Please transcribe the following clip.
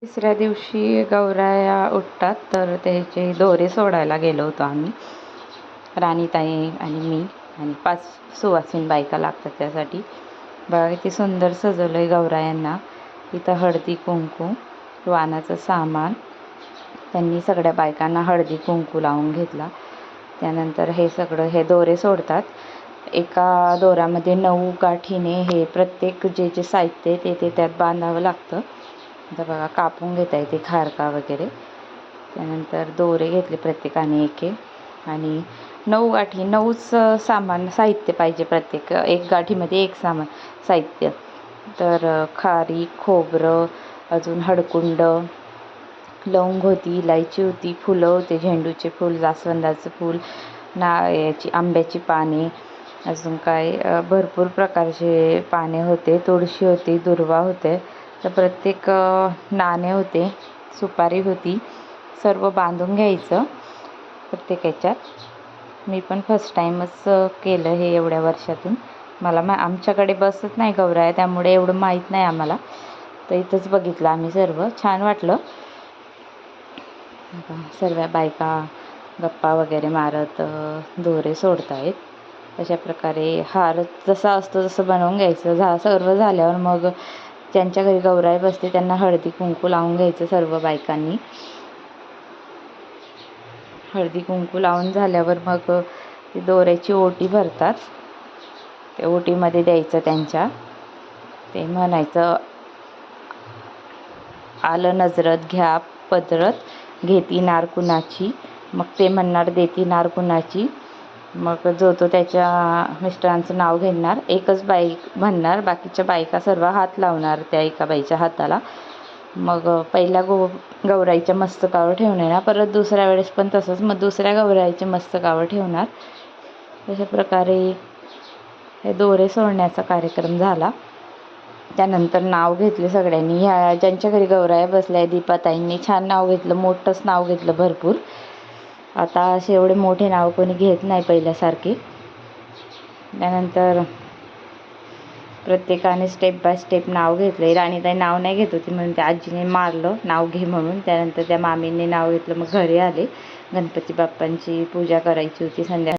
तिसऱ्या दिवशी गौराया उठतात तर त्याचे दोरे सोडायला गेलो होतो आम्ही, राणीताई आणि मी आणि 5 सुवासीन बायका लागतात त्यासाठी. बघा किती सुंदर सजवलं आहे गौरायांना. इथं हळदी कुंकू, वाणाचं सामान, त्यांनी सगळ्या बायकांना हळदी कुंकू लावून घेतला. त्यानंतर हे दोरे सोडतात. एका दोऱ्यामध्ये 9 गाठीने हे प्रत्येक जे साहित्य आहे ते त्यात बांधावं लागतं. आता बघा कापून घेता येते खारका वगैरे. त्यानंतर दोरे घेतले प्रत्येकाने एक आणि 9 गाठी, 9च सामान साहित्य पाहिजे प्रत्येक एक गाठीमध्ये एक सामान साहित्य. तर खारीक, खोबरं, अजून हळकुंड, लवंग होती, इलायची होती, फुलं होते, झेंडूचे फूल, जास्वंदाचं फूल, याची आंब्याची पाने, अजून काय भरपूर प्रकारचे पाने होते, तुळशी होती, दुर्वा होते. तर प्रत्येक नाणे होते, सुपारी होती, सर्व बांधून घ्यायचं प्रत्येक ह्याच्यात. मी पण फर्स्ट टाईमच केलं हे एवढ्या वर्षातून. आमच्याकडे बसत नाही गौराया, त्यामुळे एवढं माहीत नाही आम्हाला. तर इथंच बघितलं आम्ही सर्व, छान वाटलं. सर्व बायका गप्पा वगैरे मारत दोरे सोडतायत. अशा प्रकारे हार जसा असतो तसं बनवून घ्यायचं. सर्व झाल्यावर मग ज्यांच्या घरी गौराई बसते त्यांना हळदी कुंकू लावून घ्यायचं सर्व बायकांनी. हळदी कुंकू लावून झाल्यावर मग ती दोऱ्याची ओटी भरतात. त्या ओटीमध्ये द्यायचं त्यांच्या. ते म्हणायचं, आलं नजरत घ्या पदरत, घेती नार कुणाची. मग ते म्हणणार देती नार कुणाची. मग जो तो त्याच्या मिस्टरांचं नाव घेणार. एकच बाई म्हणणार, बाकीच्या बायका सर्व हात लावणार त्या एका बाईच्या हाताला. मग पहिल्या गौराईच्या मस्तकावर ठेवणार, परत दुसऱ्या वेळेस पण तसंच, मग दुसऱ्या गौराईच्या मस्तकावर ठेवणार. अशा प्रकारे हे दोरे सोडण्याचा कार्यक्रम झाला. त्यानंतर नाव घेतले सगळ्यांनी. ह्या ज्यांच्या घरी गौराया बसल्या दीपाताईंनी छान नाव घेतलं, मोठंच नाव घेतलं भरपूर. आता असे एवढे मोठे नाव कोणी घेत नाही पहिल्यासारखे. त्यानंतर प्रत्येकाने स्टेप बाय स्टेप नाव घेतलं. राणीताई नाव नाही घेत होती म्हणून त्या आजीने मारलं नाव घे म्हणून. त्यानंतर त्या मामींनी नाव घेतलं. मग घरी आले. गणपती बाप्पांची पूजा करायची होती संध्याकाळी.